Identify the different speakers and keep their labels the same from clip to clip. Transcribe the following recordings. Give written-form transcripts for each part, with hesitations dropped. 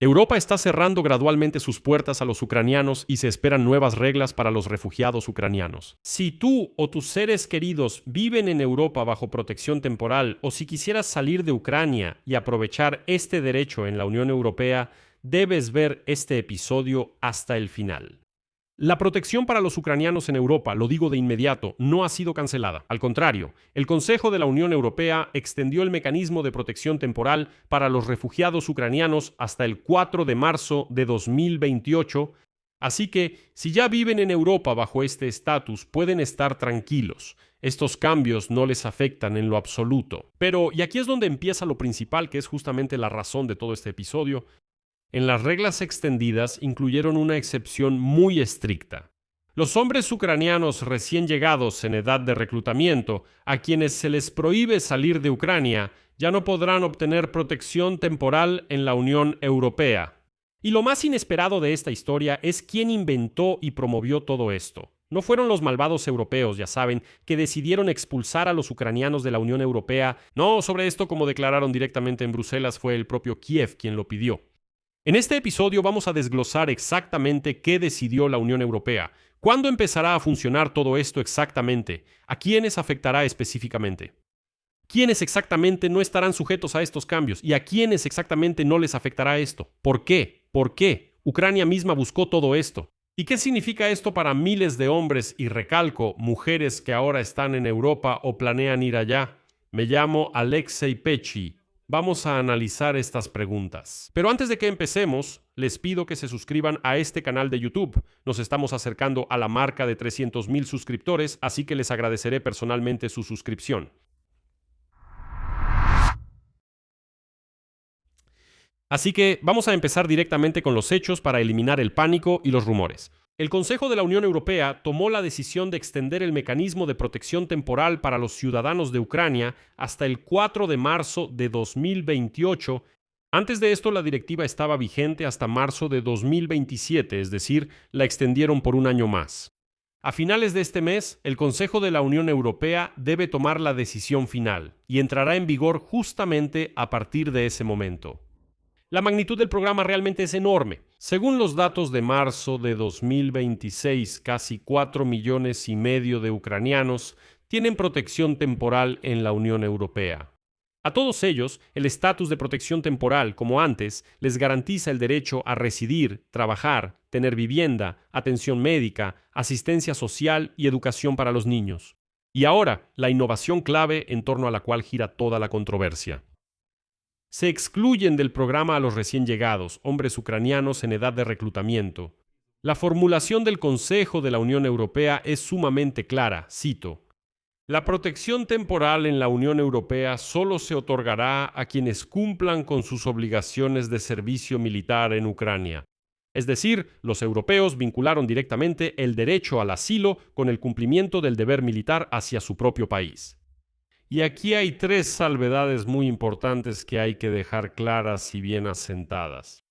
Speaker 1: Europa está cerrando gradualmente sus puertas a los ucranianos y se esperan nuevas reglas para los refugiados ucranianos. Si tú o tus seres queridos viven en Europa bajo protección temporal o si quisieras salir de Ucrania y aprovechar este derecho en la Unión Europea, debes ver este episodio hasta el final. La protección para los ucranianos en Europa, lo digo de inmediato, no ha sido cancelada. Al contrario, el Consejo de la Unión Europea extendió el mecanismo de protección temporal para los refugiados ucranianos hasta el 4 de marzo de 2028, así que si ya viven en Europa bajo este estatus, pueden estar tranquilos. Estos cambios no les afectan en lo absoluto. Pero, y aquí es donde empieza lo principal, que es justamente la razón de todo este episodio, en las reglas extendidas incluyeron una excepción muy estricta. Los hombres ucranianos recién llegados en edad de reclutamiento, a quienes se les prohíbe salir de Ucrania, ya no podrán obtener protección temporal en la Unión Europea. Y lo más inesperado de esta historia es quién inventó y promovió todo esto. No fueron los malvados europeos, ya saben, que decidieron expulsar a los ucranianos de la Unión Europea. No, sobre esto, como declararon directamente en Bruselas, fue el propio Kiev quien lo pidió. En este episodio vamos a desglosar exactamente qué decidió la Unión Europea, cuándo empezará a funcionar todo esto exactamente, a quiénes afectará específicamente, quiénes exactamente no estarán sujetos a estos cambios y a quiénes exactamente no les afectará esto. ¿Por qué? ¿Por qué? Ucrania misma buscó todo esto. ¿Y qué significa esto para miles de hombres y, recalco, mujeres que ahora están en Europa o planean ir allá? Me llamo Alexei Pechi. Vamos a analizar estas preguntas. Pero antes de que empecemos, les pido que se suscriban a este canal de YouTube. Nos estamos acercando a la marca de 300,000 suscriptores, así que les agradeceré personalmente su suscripción. Así que vamos a empezar directamente con los hechos para eliminar el pánico y los rumores. El Consejo de la Unión Europea tomó la decisión de extender el mecanismo de protección temporal para los ciudadanos de Ucrania hasta el 4 de marzo de 2028. Antes de esto, la directiva estaba vigente hasta marzo de 2027, es decir, la extendieron por un año más. A finales de este mes, el Consejo de la Unión Europea debe tomar la decisión final y entrará en vigor justamente a partir de ese momento. La magnitud del programa realmente es enorme. Según los datos de marzo de 2026, casi 4,5 millones de ucranianos tienen protección temporal en la Unión Europea. A todos ellos, el estatus de protección temporal, como antes, les garantiza el derecho a residir, trabajar, tener vivienda, atención médica, asistencia social y educación para los niños. Y ahora, la innovación clave en torno a la cual gira toda la controversia. Se excluyen del programa a los recién llegados, hombres ucranianos en edad de reclutamiento. La formulación del Consejo de la Unión Europea es sumamente clara, cito: la protección temporal en la Unión Europea solo se otorgará a quienes cumplan con sus obligaciones de servicio militar en Ucrania. Es decir, los europeos vincularon directamente el derecho al asilo con el cumplimiento del deber militar hacia su propio país. Y aquí hay 3 salvedades muy importantes que hay que dejar claras y bien asentadas.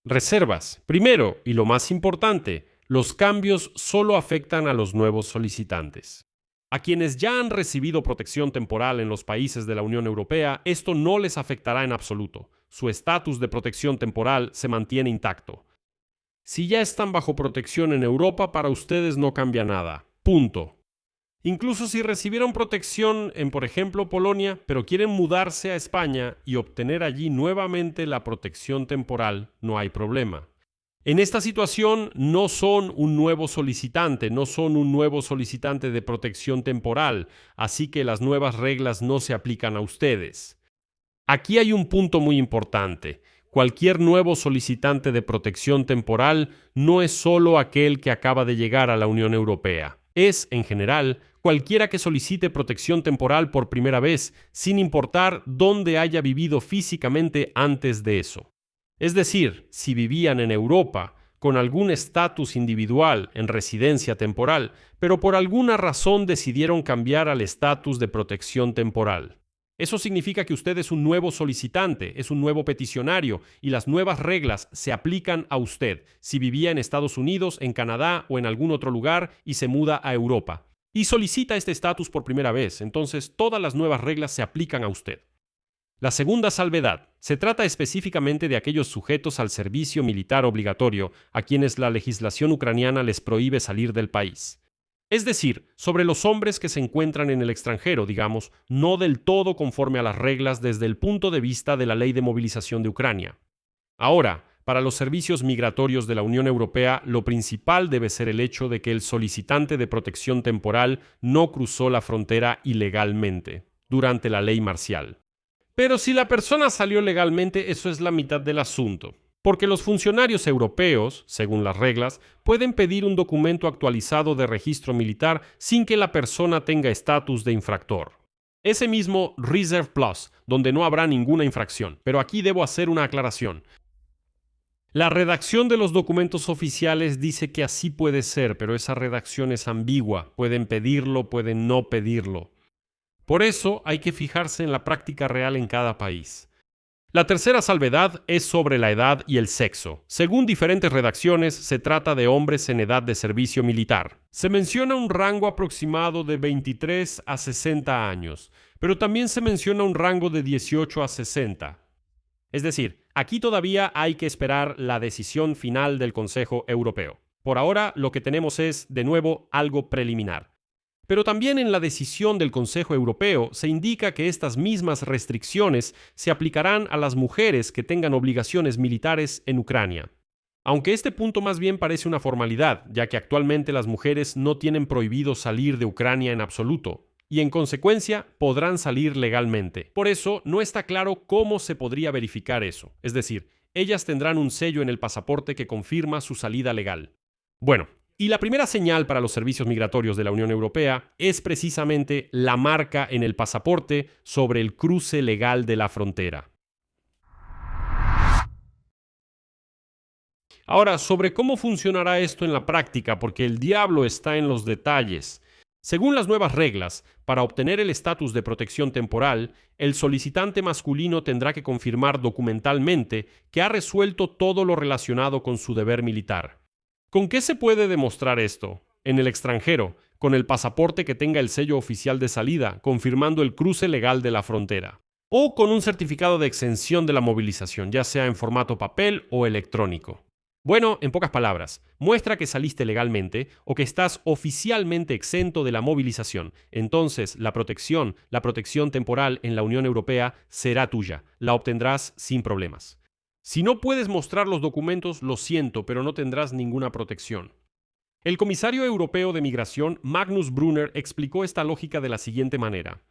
Speaker 1: Reservas. Primero, y lo más importante, los cambios solo afectan a los nuevos solicitantes. A quienes ya han recibido protección temporal en los países de la Unión Europea, esto no les afectará en absoluto. Su estatus de protección temporal se mantiene intacto. Si ya están bajo protección en Europa, para ustedes no cambia nada. Punto. Incluso si recibieron protección en, por ejemplo, Polonia, pero quieren mudarse a España y obtener allí nuevamente la protección temporal, no hay problema. En esta situación no son un nuevo solicitante, de protección temporal, así que las nuevas reglas no se aplican a ustedes. Aquí hay un punto muy importante. Cualquier nuevo solicitante de protección temporal no es solo aquel que acaba de llegar a la Unión Europea. Es, en general, cualquiera que solicite protección temporal por primera vez, sin importar dónde haya vivido físicamente antes de eso. Es decir, si vivían en Europa, con algún estatus individual en residencia temporal, pero por alguna razón decidieron cambiar al estatus de protección temporal. Eso significa que usted es un nuevo solicitante, es un nuevo peticionario, y las nuevas reglas se aplican a usted si vivía en Estados Unidos, en Canadá o en algún otro lugar y se muda a Europa. Y solicita este estatus por primera vez, entonces todas las nuevas reglas se aplican a usted. La segunda salvedad, Se trata específicamente de aquellos sujetos al servicio militar obligatorio a quienes la legislación ucraniana les prohíbe salir del país. Es decir, sobre los hombres que se encuentran en el extranjero, digamos, no del todo conforme a las reglas desde el punto de vista de la ley de movilización de Ucrania. Ahora, para los servicios migratorios de la Unión Europea, lo principal debe ser el hecho de que el solicitante de protección temporal no cruzó la frontera ilegalmente durante la ley marcial. Pero si la persona salió legalmente, eso es la mitad del asunto. Porque los funcionarios europeos, según las reglas, pueden pedir un documento actualizado de registro militar sin que la persona tenga estatus de infractor. Ese mismo Reserve Plus, donde no habrá ninguna infracción. Pero aquí debo hacer una aclaración. La redacción de los documentos oficiales dice que así puede ser, pero esa redacción es ambigua. Pueden pedirlo, pueden no pedirlo. Por eso hay que fijarse en la práctica real en cada país. La tercera salvedad es sobre la edad y el sexo. Según diferentes redacciones, se trata de hombres en edad de servicio militar. Se menciona un rango aproximado de 23 a 60 años, pero también se menciona un rango de 18 a 60. Es decir, aquí todavía hay que esperar la decisión final del Consejo Europeo. Por ahora, lo que tenemos es, de nuevo, algo preliminar. Pero también en la decisión del Consejo Europeo se indica que estas mismas restricciones se aplicarán a las mujeres que tengan obligaciones militares en Ucrania. Aunque este punto más bien parece una formalidad, ya que actualmente las mujeres no tienen prohibido salir de Ucrania en absoluto, y en consecuencia podrán salir legalmente. Por eso no está claro cómo se podría verificar eso. Es decir, ellas tendrán un sello en el pasaporte que confirma su salida legal. Bueno, y la primera señal para los servicios migratorios de la Unión Europea es precisamente la marca en el pasaporte sobre el cruce legal de la frontera. Ahora, sobre cómo funcionará esto en la práctica, porque el diablo está en los detalles. Según las nuevas reglas, para obtener el estatus de protección temporal, el solicitante masculino tendrá que confirmar documentalmente que ha resuelto todo lo relacionado con su deber militar. ¿Con qué se puede demostrar esto? En el extranjero, con el pasaporte que tenga el sello oficial de salida, confirmando el cruce legal de la frontera. O con un certificado de exención de la movilización, ya sea en formato papel o electrónico. Bueno, en pocas palabras, muestra que saliste legalmente o que estás oficialmente exento de la movilización. Entonces, la protección temporal en la Unión Europea será tuya. La obtendrás sin problemas. Si no puedes mostrar los documentos, lo siento, pero no tendrás ninguna protección. El comisario europeo de migración, Magnus Brunner, explicó esta lógica de la siguiente manera.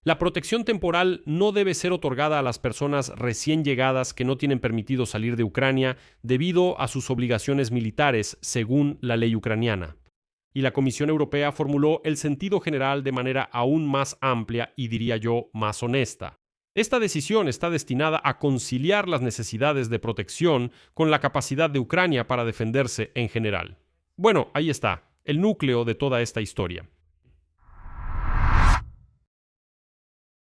Speaker 1: La protección temporal no debe ser otorgada a las personas recién llegadas que no tienen permitido salir de Ucrania debido a sus obligaciones militares según la ley ucraniana. Y la Comisión Europea formuló el sentido general de manera aún más amplia y, diría yo, más honesta. Esta decisión está destinada a conciliar las necesidades de protección con la capacidad de Ucrania para defenderse en general. Bueno, ahí está, el núcleo de toda esta historia.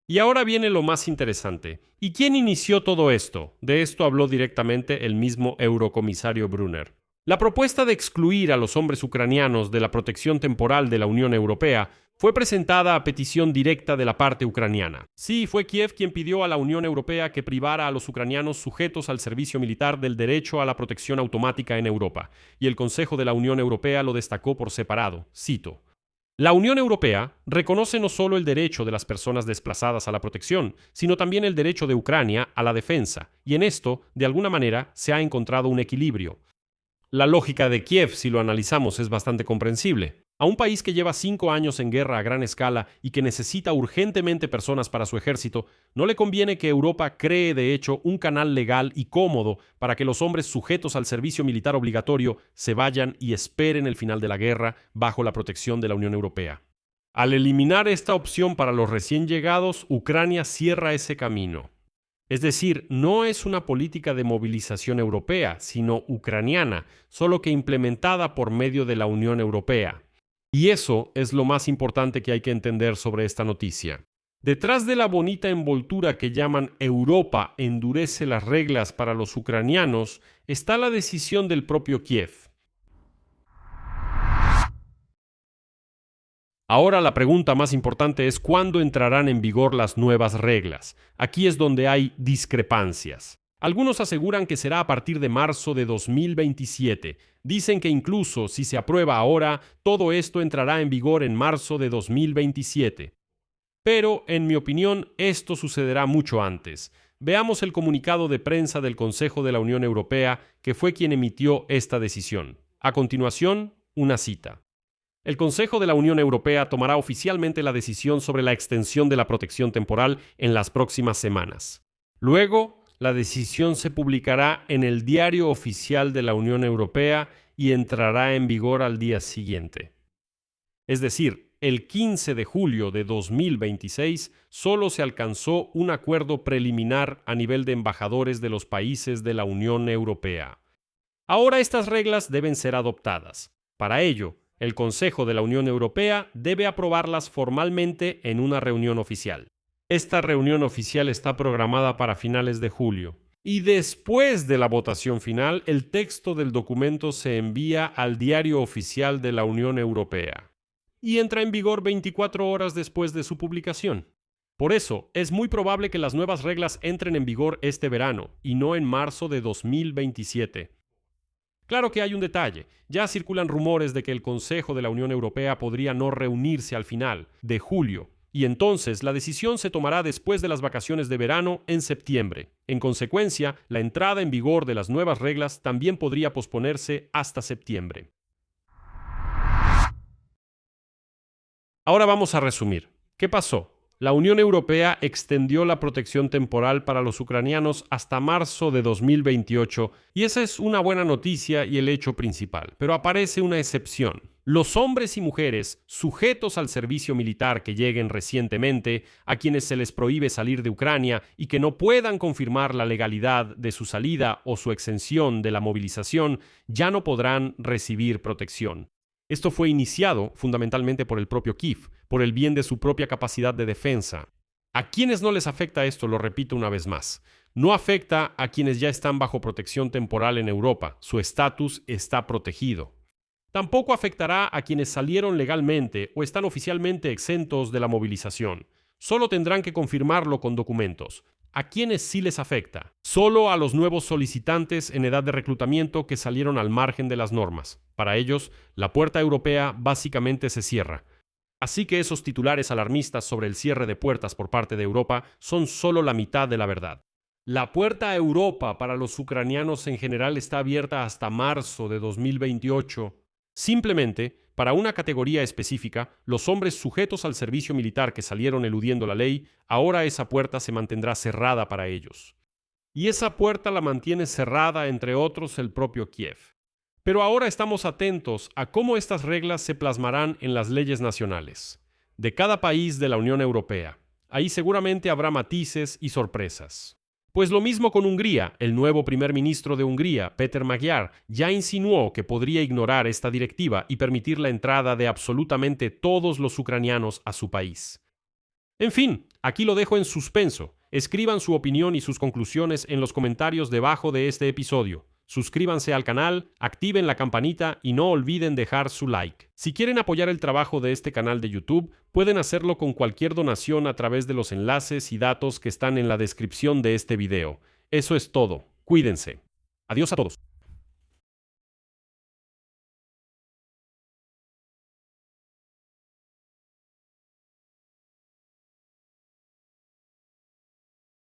Speaker 1: Y ahora viene lo más interesante. ¿Y quién inició todo esto? De esto habló directamente el mismo eurocomisario Brunner. La propuesta de excluir a los hombres ucranianos de la protección temporal de la Unión Europea fue presentada a petición directa de la parte ucraniana. Sí, fue Kiev quien pidió a la Unión Europea que privara a los ucranianos sujetos al servicio militar del derecho a la protección automática en Europa, y el Consejo de la Unión Europea lo destacó por separado. Cito: la Unión Europea reconoce no solo el derecho de las personas desplazadas a la protección, sino también el derecho de Ucrania a la defensa, y en esto, de alguna manera, se ha encontrado un equilibrio. La lógica de Kiev, si lo analizamos, es bastante comprensible. A un país que lleva 5 años en guerra a gran escala y que necesita urgentemente personas para su ejército, no le conviene que Europa cree, de hecho, un canal legal y cómodo para que los hombres sujetos al servicio militar obligatorio se vayan y esperen el final de la guerra bajo la protección de la Unión Europea. Al eliminar esta opción para los recién llegados, Ucrania cierra ese camino. Es decir, no es una política de movilización europea, sino ucraniana, solo que implementada por medio de la Unión Europea. Y eso es lo más importante que hay que entender sobre esta noticia. Detrás de la bonita envoltura que llaman Europa endurece las reglas para los ucranianos, está la decisión del propio Kiev. Ahora la pregunta más importante es ¿cuándo entrarán en vigor las nuevas reglas? Aquí es donde hay discrepancias. Algunos aseguran que será a partir de marzo de 2027. Dicen que incluso si se aprueba ahora, todo esto entrará en vigor en marzo de 2027. Pero, en mi opinión, esto sucederá mucho antes. Veamos el comunicado de prensa del Consejo de la Unión Europea, que fue quien emitió esta decisión. A continuación, una cita. El Consejo de la Unión Europea tomará oficialmente la decisión sobre la extensión de la protección temporal en las próximas semanas. Luego, la decisión se publicará en el Diario Oficial de la Unión Europea y entrará en vigor al día siguiente. Es decir, el 15 de julio de 2026 solo se alcanzó un acuerdo preliminar a nivel de embajadores de los países de la Unión Europea. Ahora estas reglas deben ser adoptadas. Para ello, el Consejo de la Unión Europea debe aprobarlas formalmente en una reunión oficial. Esta reunión oficial está programada para finales de julio. Y después de la votación final, el texto del documento se envía al Diario Oficial de la Unión Europea y entra en vigor 24 horas después de su publicación. Por eso, es muy probable que las nuevas reglas entren en vigor este verano y no en marzo de 2027. Claro que hay un detalle. Ya circulan rumores de que el Consejo de la Unión Europea podría no reunirse al final de julio, y entonces la decisión se tomará después de las vacaciones de verano en septiembre. En consecuencia, la entrada en vigor de las nuevas reglas también podría posponerse hasta septiembre. Ahora vamos a resumir. ¿Qué pasó? La Unión Europea extendió la protección temporal para los ucranianos hasta marzo de 2028 y esa es una buena noticia y el hecho principal. Pero aparece una excepción. Los hombres y mujeres sujetos al servicio militar que lleguen recientemente, a quienes se les prohíbe salir de Ucrania y que no puedan confirmar la legalidad de su salida o su exención de la movilización, ya no podrán recibir protección. Esto fue iniciado fundamentalmente por el propio Kiev, por el bien de su propia capacidad de defensa. ¿A quienes no les afecta esto? Lo repito una vez más. No afecta a quienes ya están bajo protección temporal en Europa. Su estatus está protegido. Tampoco afectará a quienes salieron legalmente o están oficialmente exentos de la movilización. Solo tendrán que confirmarlo con documentos. ¿A quiénes sí les afecta? Solo a los nuevos solicitantes en edad de reclutamiento que salieron al margen de las normas. Para ellos, la puerta europea básicamente se cierra. Así que esos titulares alarmistas sobre el cierre de puertas por parte de Europa son solo la mitad de la verdad. La puerta a Europa para los ucranianos en general está abierta hasta marzo de 2028. Simplemente, para una categoría específica, los hombres sujetos al servicio militar que salieron eludiendo la ley, ahora esa puerta se mantendrá cerrada para ellos. Y esa puerta la mantiene cerrada, entre otros, el propio Kiev. Pero ahora estamos atentos a cómo estas reglas se plasmarán en las leyes nacionales de cada país de la Unión Europea. Ahí seguramente habrá matices y sorpresas. Pues lo mismo con Hungría. El nuevo primer ministro de Hungría, Péter Magyar, ya insinuó que podría ignorar esta directiva y permitir la entrada de absolutamente todos los ucranianos a su país. En fin, aquí lo dejo en suspenso. Escriban su opinión y sus conclusiones en los comentarios debajo de este episodio. Suscríbanse al canal, activen la campanita y no olviden dejar su like. Si quieren apoyar el trabajo de este canal de YouTube, pueden hacerlo con cualquier donación a través de los enlaces y datos que están en la descripción de este video. Eso es todo. Cuídense. Adiós a todos.